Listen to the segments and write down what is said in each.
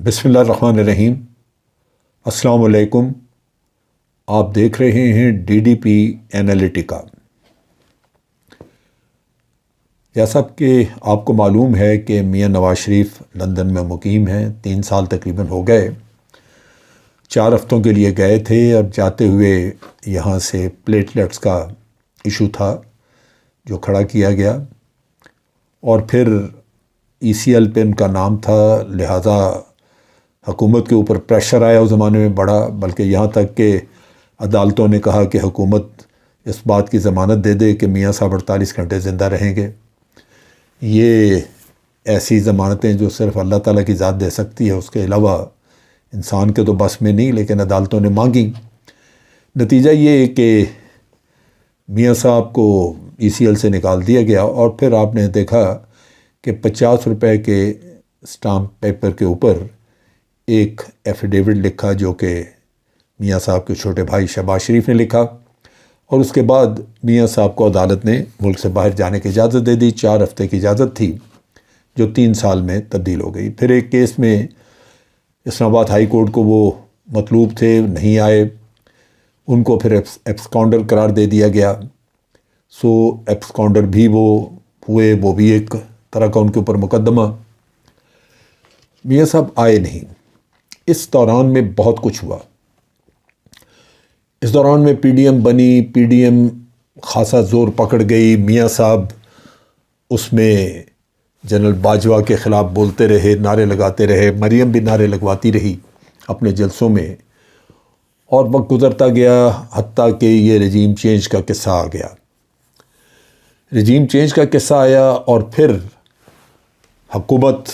بسم اللہ الرحمن الرحیم۔ السلام علیکم۔ آپ دیکھ رہے ہیں ڈی ڈی پی اینالیٹیکا۔ جیسا کہ آپ کو معلوم ہے کہ میاں نواز شریف لندن میں مقیم ہیں، 3 سال تقریباً ہو گئے۔ 4 ہفتوں کے لیے گئے تھے اور جاتے ہوئے یہاں سے پلیٹلیٹس کا ایشو تھا جو کھڑا کیا گیا، اور پھر ECL پہ ان کا نام تھا، لہٰذا حکومت کے اوپر پریشر آیا اس زمانے میں بڑا، بلکہ یہاں تک کہ عدالتوں نے کہا کہ حکومت اس بات کی ضمانت دے دے کہ میاں صاحب 48 گھنٹے زندہ رہیں گے۔ یہ ایسی ضمانتیں جو صرف اللہ تعالیٰ کی ذات دے سکتی ہے، اس کے علاوہ انسان کے تو بس میں نہیں، لیکن عدالتوں نے مانگی۔ نتیجہ یہ کہ میاں صاحب کو ECL سے نکال دیا گیا، اور پھر آپ نے دیکھا کہ 50 روپے کے اسٹامپ پیپر کے اوپر ایک ایفیڈیوٹ لکھا جو کہ میاں صاحب کے چھوٹے بھائی شہباز شریف نے لکھا، اور اس کے بعد میاں صاحب کو عدالت نے ملک سے باہر جانے کی اجازت دے دی۔ 4 ہفتے کی اجازت تھی جو 3 سال میں تبدیل ہو گئی۔ پھر ایک کیس میں اسلام آباد ہائی کورٹ کو وہ مطلوب تھے، نہیں آئے، ان کو پھر ایبسکانڈر قرار دے دیا گیا۔ ایبسکانڈر بھی وہ ہوئے، وہ بھی ایک طرح کا ان کے اوپر مقدمہ۔ میاں صاحب آئے نہیں۔ اس دوران میں بہت کچھ ہوا۔ اس دوران میں PDM بنی، PDM خاصا زور پکڑ گئی۔ میاں صاحب اس میں جنرل باجوہ کے خلاف بولتے رہے، نعرے لگاتے رہے، مریم بھی نعرے لگواتی رہی اپنے جلسوں میں، اور وقت گزرتا گیا حتیٰ کہ یہ رجیم چینج کا قصہ آ گیا۔ رجیم چینج کا قصہ آیا اور پھر حکومت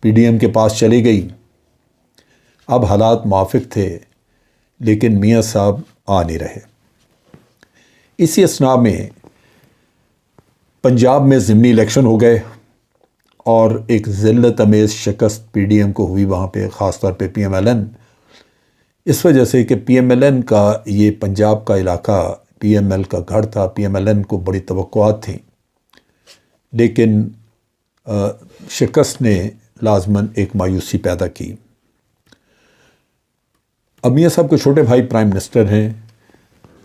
PDM کے پاس چلی گئی۔ اب حالات موافق تھے، لیکن میاں صاحب آ نہیں رہے۔ اسی اثناء میں پنجاب میں ضمنی الیکشن ہو گئے، اور ایک ذلت امیز شکست PDM کو ہوئی وہاں پہ، خاص طور پہ PMLN، اس وجہ سے کہ PMLN کا یہ پنجاب کا علاقہ PML کا گھر تھا۔ PMLN کو بڑی توقعات تھیں، لیکن شکست نے لازماً ایک مایوسی پیدا کی۔ اب میاں صاحب کے چھوٹے بھائی پرائم منسٹر ہیں۔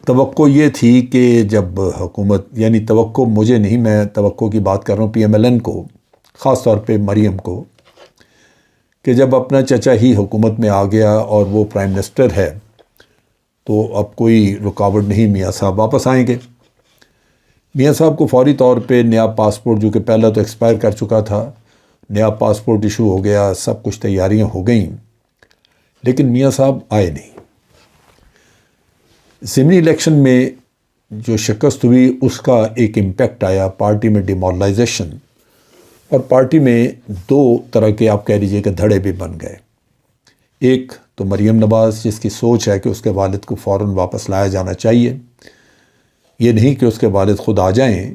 توقع یہ تھی کہ جب حکومت، یعنی توقع مجھے نہیں، میں توقع کی بات کر رہا ہوں PMLN کو، خاص طور پہ مریم کو، کہ جب اپنا چچا ہی حکومت میں آ گیا اور وہ پرائم منسٹر ہے تو اب کوئی رکاوٹ نہیں، میاں صاحب واپس آئیں گے۔ میاں صاحب کو فوری طور پہ نیا پاسپورٹ، جو کہ پہلا تو ایکسپائر کر چکا تھا، نیا پاسپورٹ ایشو ہو گیا، سب کچھ تیاریاں ہو گئیں، لیکن میاں صاحب آئے نہیں۔ ضمنی الیکشن میں جو شکست ہوئی اس کا ایک امپیکٹ آیا پارٹی میں، ڈیمورلائزیشن، اور پارٹی میں 2 طرح کے آپ کہہ لیجیے کہ دھڑے بھی بن گئے۔ ایک تو مریم نواز، جس کی سوچ ہے کہ اس کے والد کو فوراً واپس لایا جانا چاہیے، یہ نہیں کہ اس کے والد خود آ جائیں،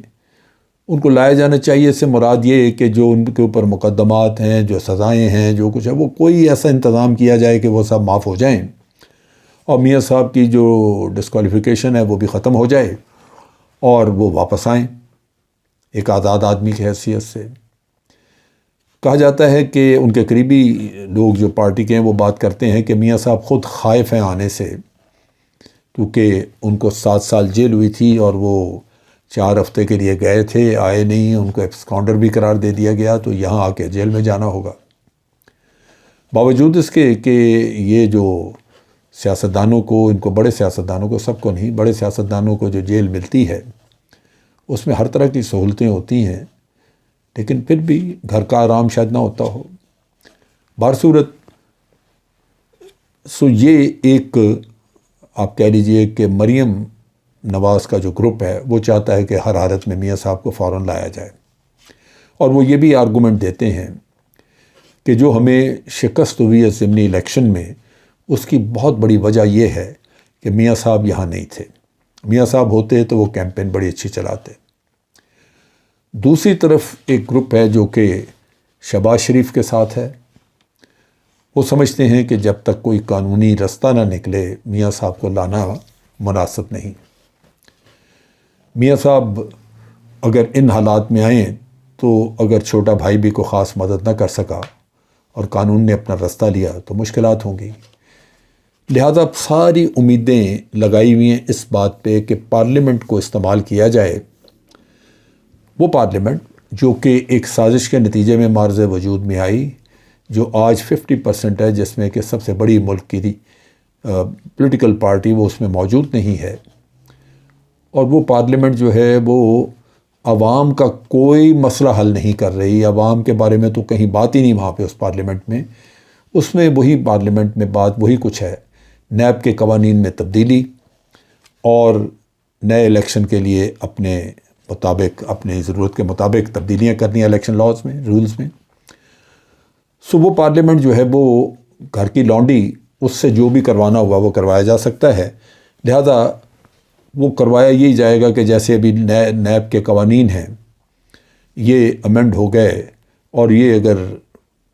ان کو لایا جانا چاہیے۔ اس سے مراد یہ ہے کہ جو ان کے اوپر مقدمات ہیں، جو سزائیں ہیں، جو کچھ ہے، وہ کوئی ایسا انتظام کیا جائے کہ وہ سب معاف ہو جائیں، اور میاں صاحب کی جو ڈسکوالیفیکیشن ہے وہ بھی ختم ہو جائے، اور وہ واپس آئیں ایک آزاد آدمی کی حیثیت سے۔ کہا جاتا ہے کہ ان کے قریبی لوگ جو پارٹی کے ہیں وہ بات کرتے ہیں کہ میاں صاحب خود خائف ہیں آنے سے، کیونکہ ان کو 7 سال جیل ہوئی تھی، اور وہ 4 ہفتے کے لیے گئے تھے، آئے نہیں، ان کو ایبسکانڈر بھی قرار دے دیا گیا، تو یہاں آ کے جیل میں جانا ہوگا۔ باوجود اس کے کہ یہ جو سیاستدانوں کو، ان کو بڑے سیاستدانوں کو، سب کو نہیں، بڑے سیاستدانوں کو جو جیل ملتی ہے اس میں ہر طرح کی سہولتیں ہوتی ہیں، لیکن پھر بھی گھر کا آرام شاید نہ ہوتا ہو۔ بہرصورت یہ ایک آپ کہہ لیجئے کہ مریم نواز کا جو گروپ ہے وہ چاہتا ہے کہ ہر حالت میں میاں صاحب کو فوراً لایا جائے، اور وہ یہ بھی آرگومنٹ دیتے ہیں کہ جو ہمیں شکست ہوئی ہے ضمنی الیکشن میں، اس کی بہت بڑی وجہ یہ ہے کہ میاں صاحب یہاں نہیں تھے۔ میاں صاحب ہوتے تو وہ کیمپین بڑی اچھی چلاتے۔ دوسری طرف ایک گروپ ہے جو کہ شہباز شریف کے ساتھ ہے۔ وہ سمجھتے ہیں کہ جب تک کوئی قانونی رستہ نہ نکلے میاں صاحب کو لانا مناسب نہیں۔ میاں صاحب اگر ان حالات میں آئیں تو اگر چھوٹا بھائی بھی کوئی خاص مدد نہ کر سکا اور قانون نے اپنا رستہ لیا تو مشکلات ہوں گی۔ لہذا ساری امیدیں لگائی ہوئی ہیں اس بات پہ کہ پارلیمنٹ کو استعمال کیا جائے، وہ پارلیمنٹ جو کہ ایک سازش کے نتیجے میں معرض وجود میں آئی، جو آج 50% ہے، جس میں کہ سب سے بڑی ملک کی پولیٹیکل پارٹی وہ اس میں موجود نہیں ہے، اور وہ پارلیمنٹ جو ہے وہ عوام کا کوئی مسئلہ حل نہیں کر رہی۔ عوام کے بارے میں تو کہیں بات ہی نہیں وہاں پہ اس پارلیمنٹ میں۔ اس میں وہی پارلیمنٹ میں بات وہی کچھ ہے، نیب کے قوانین میں تبدیلی اور نئے الیکشن کے لیے اپنے مطابق، اپنے ضرورت کے مطابق تبدیلیاں کرنی ہیں الیکشن لاز میں، رولز میں۔ سو وہ پارلیمنٹ جو ہے وہ گھر کی لانڈی، اس سے جو بھی کروانا ہوا وہ کروایا جا سکتا ہے، لہذا وہ کروایا یہی جائے گا کہ جیسے ابھی نیب کے قوانین ہیں یہ امینڈ ہو گئے اور یہ اگر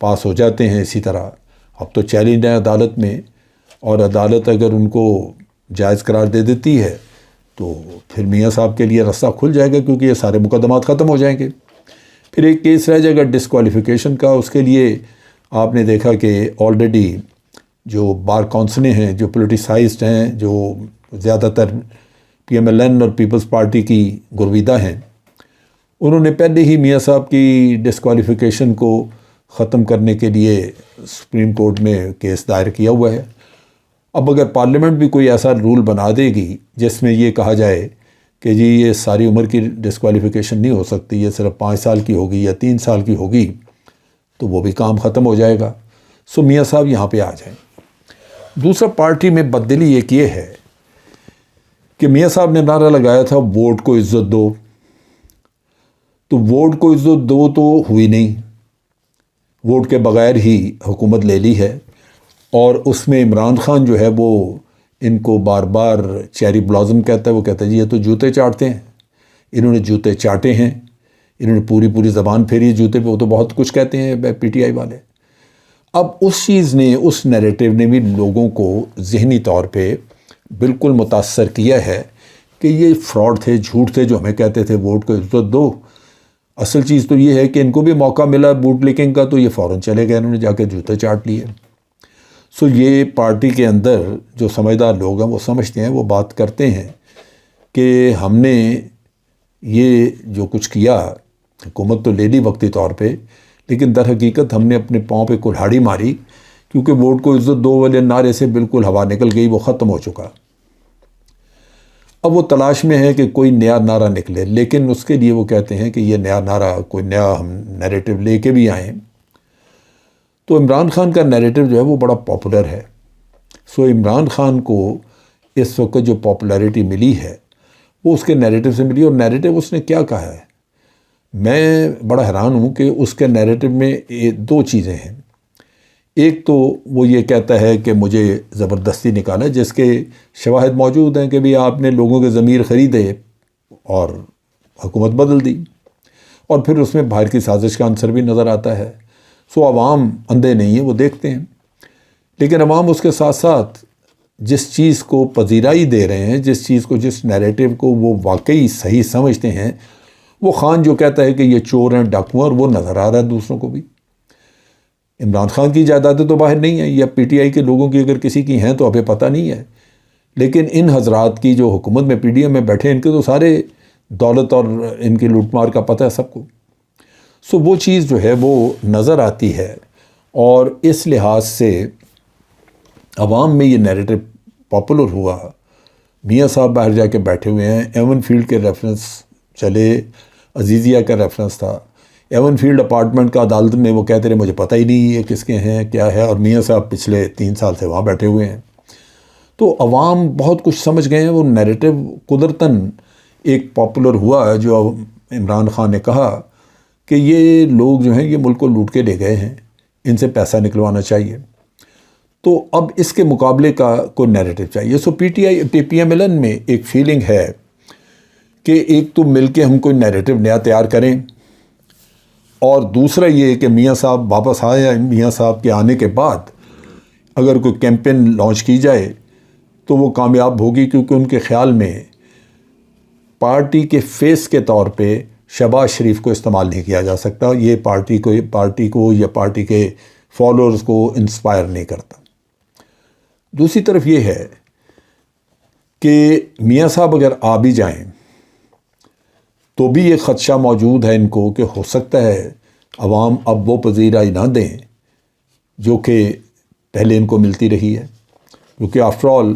پاس ہو جاتے ہیں اسی طرح، اب تو چیلنج ہے عدالت میں، اور عدالت اگر ان کو جائز قرار دے دیتی ہے تو پھر میاں صاحب کے لیے رستہ کھل جائے گا، کیونکہ یہ سارے مقدمات ختم ہو جائیں گے۔ پھر ایک کیس رہ جائے گا ڈسکوالیفیکیشن کا۔ اس کے لیے آپ نے دیکھا کہ آلریڈی جو بار کونسلیں ہیں جو پولیٹیسائزڈ ہیں، جو زیادہ تر پی ایم ایل این اور پیپلز پارٹی کی گرویدہ ہیں، انہوں نے پہلے ہی میاں صاحب کی ڈسکوالیفیکیشن کو ختم کرنے کے لیے سپریم کورٹ میں کیس دائر کیا ہوا ہے۔ اب اگر پارلیمنٹ بھی کوئی ایسا رول بنا دے گی جس میں یہ کہا جائے کہ جی یہ ساری عمر کی ڈسکوالیفیکیشن نہیں ہو سکتی، یہ صرف 5 سال کی ہوگی یا 3 سال کی ہوگی، تو وہ بھی کام ختم ہو جائے گا۔ سو میاں صاحب یہاں پہ آ جائیں۔ دوسرا پارٹی میں بددلی ایک یہ ہے کہ میاں صاحب نے نعرہ لگایا تھا ووٹ کو عزت دو، تو ووٹ کو عزت دو تو ہوئی نہیں، ووٹ کے بغیر ہی حکومت لے لی ہے، اور اس میں عمران خان جو ہے وہ ان کو بار بار چیری بلازم کہتا ہے۔ وہ کہتا ہے جی یہ تو جوتے چاٹتے ہیں، انہوں نے جوتے چاٹے ہیں، انہوں نے پوری زبان پھیری ہے جوتے پہ، وہ تو بہت کچھ کہتے ہیں پی ٹی آئی والے۔ اب اس چیز نے، اس نیریٹو نے بھی لوگوں کو ذہنی طور پہ بالکل متاثر کیا ہے کہ یہ فراڈ تھے، جھوٹ تھے جو ہمیں کہتے تھے ووٹ کو عزت دو۔ اصل چیز تو یہ ہے کہ ان کو بھی موقع ملا بوٹ لیکنگ کا تو یہ فوراً چلے گئے، انہوں نے جا کے جوتے چاٹ لیے۔ سو یہ پارٹی کے اندر جو سمجھدار لوگ ہیں وہ سمجھتے ہیں، وہ بات کرتے ہیں کہ ہم نے یہ جو کچھ کیا، حکومت تو لے لی وقتی طور پہ، لیکن در حقیقت ہم نے اپنے پاؤں پہ کلہاڑی ماری، کیونکہ ووٹ کو عزت دو والے نعرے سے بالکل ہوا نکل گئی، وہ ختم ہو چکا۔ اب وہ تلاش میں ہے کہ کوئی نیا نعرہ نکلے، لیکن اس کے لیے وہ کہتے ہیں کہ یہ نیا نعرہ، کوئی نیا ہم نیریٹو لے کے بھی آئیں۔ تو عمران خان کا نیریٹو جو ہے وہ بڑا پاپولر ہے۔ سو عمران خان کو اس وقت جو پاپولیرٹی ملی ہے وہ اس کے نیریٹو سے ملی، اور نیریٹو اس نے کیا کہا ہے، میں بڑا حیران ہوں کہ اس کے نیریٹو میں 2 چیزیں ہیں۔ ایک تو وہ یہ کہتا ہے کہ مجھے زبردستی نکالا، جس کے شواہد موجود ہیں کہ بھی آپ نے لوگوں کے ضمیر خریدے اور حکومت بدل دی، اور پھر اس میں باہر کی سازش کا عنصر بھی نظر آتا ہے۔ سو عوام اندھے نہیں ہیں، وہ دیکھتے ہیں، لیکن عوام اس کے ساتھ ساتھ جس چیز کو پذیرائی دے رہے ہیں، جس چیز کو، جس نیریٹو کو وہ واقعی صحیح سمجھتے ہیں، وہ خان جو کہتا ہے کہ یہ چور ہیں، ڈاکو ہیں، اور وہ نظر آ رہا ہے دوسروں کو بھی۔ عمران خان کی جائیدادیں تو باہر نہیں ہیں، یا پی ٹی آئی کے لوگوں کی اگر کسی کی ہیں تو ابھی پتہ نہیں ہے، لیکن ان حضرات کی جو حکومت میں پی ڈی ایم میں بیٹھے ان کے تو سارے دولت اور ان کی لوٹ مار کا پتہ ہے سب کو۔ سو وہ چیز جو ہے وہ نظر آتی ہے، اور اس لحاظ سے عوام میں یہ نیریٹو پاپولر ہوا۔ میاں صاحب باہر جا کے بیٹھے ہوئے ہیں، ایون فیلڈ کے ریفرنس چلے، عزیزیہ کا ریفرنس تھا، ایون فیلڈ اپارٹمنٹ کا عدالت میں وہ کہتے رہے مجھے پتہ ہی نہیں یہ کس کے ہیں کیا ہے، اور میاں صاحب پچھلے 3 سال سے وہاں بیٹھے ہوئے ہیں۔ تو عوام بہت کچھ سمجھ گئے ہیں، وہ نیریٹو قدرتاً ایک پاپولر ہوا، جو عمران خان نے کہا کہ یہ لوگ جو ہیں یہ ملک کو لوٹ کے لے گئے ہیں، ان سے پیسہ نکلوانا چاہیے۔ تو اب اس کے مقابلے کا کوئی نیریٹو چاہیے۔ سو پی ایم ایل این میں ایک فیلنگ ہے کہ ایک تو مل کے ہم کوئی نیریٹو نیا تیار کریں، اور دوسرا یہ کہ میاں صاحب واپس آئے، یا میاں صاحب کے آنے کے بعد اگر کوئی کیمپین لانچ کی جائے تو وہ کامیاب ہوگی، کیونکہ ان کے خیال میں پارٹی کے فیس کے طور پہ شہباز شریف کو استعمال نہیں کیا جا سکتا۔ یہ پارٹی کو یا پارٹی کے فالوورز کو انسپائر نہیں کرتا۔ دوسری طرف یہ ہے کہ میاں صاحب اگر آ بھی جائیں تو بھی یہ خدشہ موجود ہے ان کو کہ ہو سکتا ہے عوام اب وہ پذیرائی نہ دیں جو کہ پہلے ان کو ملتی رہی ہے، کیونکہ آفٹر آل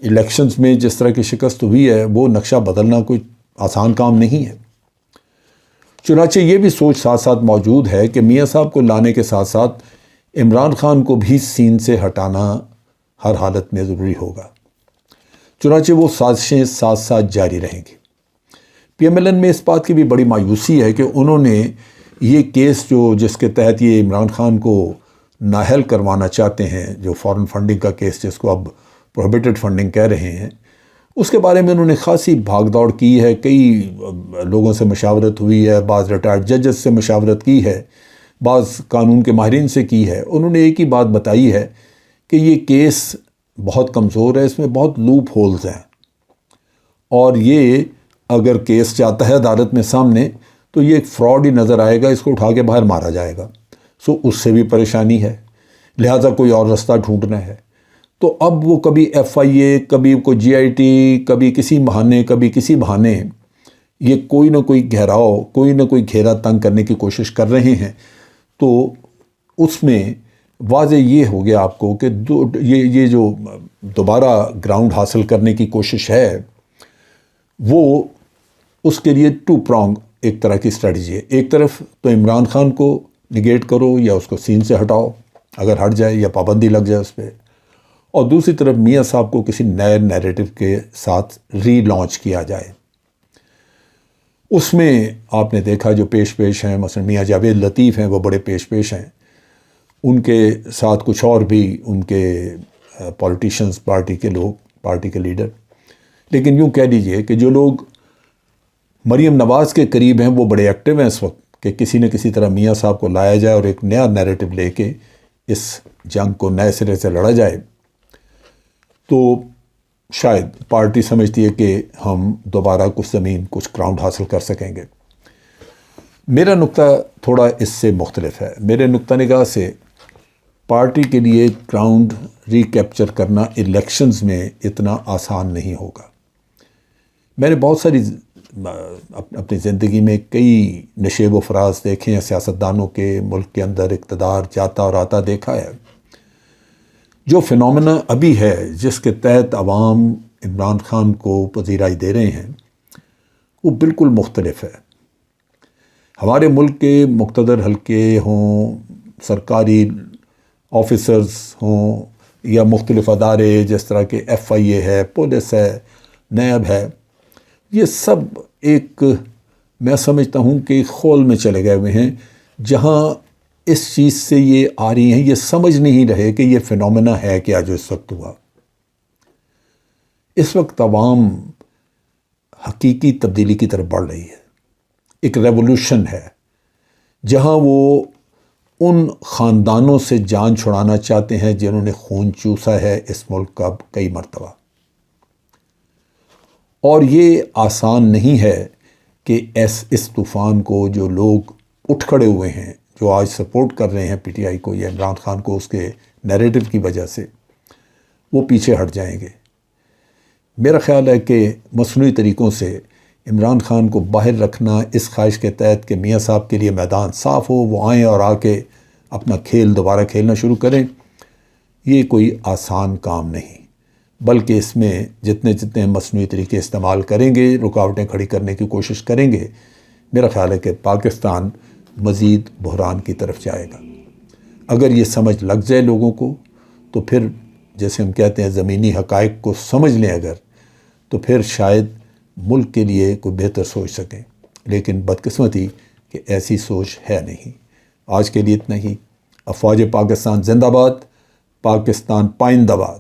الیکشنز میں جس طرح کی شکست ہوئی ہے وہ نقشہ بدلنا کوئی آسان کام نہیں ہے۔ چنانچہ یہ بھی سوچ ساتھ ساتھ موجود ہے کہ میاں صاحب کو لانے کے ساتھ ساتھ عمران خان کو بھی سین سے ہٹانا ہر حالت میں ضروری ہوگا، چنانچہ وہ سازشیں ساتھ ساتھ جاری رہیں گی۔ پی ایم ایل این میں اس بات کی بھی بڑی مایوسی ہے کہ انہوں نے یہ کیس جس کے تحت یہ عمران خان کو نااہل کروانا چاہتے ہیں، جو فارن فنڈنگ کا کیس جس کو اب پروہیبٹڈ فنڈنگ کہہ رہے ہیں، اس کے بارے میں انہوں نے خاصی بھاگ دوڑ کی ہے، کئی لوگوں سے مشاورت ہوئی ہے، بعض ریٹائرڈ ججز سے مشاورت کی ہے، بعض قانون کے ماہرین سے کی ہے۔ انہوں نے ایک ہی بات بتائی ہے کہ یہ کیس بہت کمزور ہے، اس میں بہت لوپ ہولز ہیں، اور یہ اگر کیس جاتا ہے عدالت میں سامنے تو یہ ایک فراڈ ہی نظر آئے گا، اس کو اٹھا کے باہر مارا جائے گا۔ اس سے بھی پریشانی ہے، لہٰذا کوئی اور رستہ ڈھونڈنا ہے۔ تو اب وہ کبھی ایف آئی اے، کبھی کوئی جی آئی ٹی، کبھی کسی بہانے، کبھی کسی بہانے، یہ کوئی نہ کوئی گھیراؤ، کوئی نہ کوئی گھیرا تنگ کرنے کی کوشش کر رہے ہیں۔ تو اس میں واضح یہ ہو گیا آپ کو کہ یہ جو دوبارہ گراؤنڈ حاصل کرنے کی کوشش ہے وہ اس کے لیے ٹو پرانگ ایک طرح کی اسٹریٹجی ہے۔ ایک طرف تو عمران خان کو نگیٹ کرو یا اس کو سین سے ہٹاؤ اگر ہٹ جائے یا پابندی لگ جائے اس پہ، اور دوسری طرف میاں صاحب کو کسی نئے نیریٹو کے ساتھ ری لانچ کیا جائے۔ اس میں آپ نے دیکھا جو پیش ہیں، مثلا میاں جاوید لطیف ہیں، وہ بڑے پیش ہیں، ان کے ساتھ کچھ اور بھی ان کے پولیٹیشنز، پارٹی کے لوگ، پارٹی کے لیڈر، لیکن یوں کہہ لیجئے کہ جو لوگ مریم نواز کے قریب ہیں وہ بڑے ایکٹیو ہیں اس وقت کہ کسی نہ کسی طرح میاں صاحب کو لایا جائے اور ایک نیا نیریٹو لے کے اس جنگ کو نئے سرے سے لڑا جائے۔ تو شاید پارٹی سمجھتی ہے کہ ہم دوبارہ کچھ زمین، کچھ گراؤنڈ حاصل کر سکیں گے۔ میرا نقطہ تھوڑا اس سے مختلف ہے۔ میرے نقطہ نگاہ سے پارٹی کے لیے گراؤنڈ ری کیپچر کرنا الیکشنز میں اتنا آسان نہیں ہوگا۔ میں نے بہت ساری اپنی زندگی میں کئی نشیب و فراز دیکھے ہیں، سیاستدانوں کے، ملک کے اندر اقتدار جاتا اور آتا دیکھا ہے۔ جو فنومنا ابھی ہے جس کے تحت عوام عمران خان کو پذیرائی دے رہے ہیں وہ بالکل مختلف ہے۔ ہمارے ملک کے مقتدر حلقے ہوں، سرکاری آفیسرز ہوں یا مختلف ادارے جس طرح کے ایف آئی اے ہے، پولیس ہے، نیب ہے، یہ سب ایک، میں سمجھتا ہوں کہ خول میں چلے گئے ہوئے ہیں، جہاں اس چیز سے یہ آ رہی ہیں، یہ سمجھ نہیں رہے کہ یہ فنومنا ہے کیا جو اس وقت ہوا۔ اس وقت عوام حقیقی تبدیلی کی طرف بڑھ رہی ہے، ایک ریولوشن ہے، جہاں وہ ان خاندانوں سے جان چھڑانا چاہتے ہیں جنہوں نے خون چوسا ہے اس ملک کا کئی مرتبہ، اور یہ آسان نہیں ہے کہ اس طوفان کو جو لوگ اٹھ کھڑے ہوئے ہیں، جو آج سپورٹ کر رہے ہیں پی ٹی آئی کو یا عمران خان کو اس کے نیریٹو کی وجہ سے، وہ پیچھے ہٹ جائیں گے۔ میرا خیال ہے کہ مصنوعی طریقوں سے عمران خان کو باہر رکھنا اس خواہش کے تحت کہ میاں صاحب کے لیے میدان صاف ہو، وہ آئیں اور آ کے اپنا کھیل دوبارہ کھیلنا شروع کریں، یہ کوئی آسان کام نہیں، بلکہ اس میں جتنے مصنوعی طریقے استعمال کریں گے، رکاوٹیں کھڑی کرنے کی کوشش کریں گے، میرا خیال ہے کہ پاکستان مزید بحران کی طرف جائے گا۔ اگر یہ سمجھ لگ جائے لوگوں کو تو پھر جیسے ہم کہتے ہیں زمینی حقائق کو سمجھ لیں اگر، تو پھر شاید ملک کے لیے کوئی بہتر سوچ سکیں، لیکن بدقسمتی کہ ایسی سوچ ہے نہیں۔ آج کے لیے اتنا ہی۔ افواج پاکستان زندہ باد، پاکستان پائندہ باد۔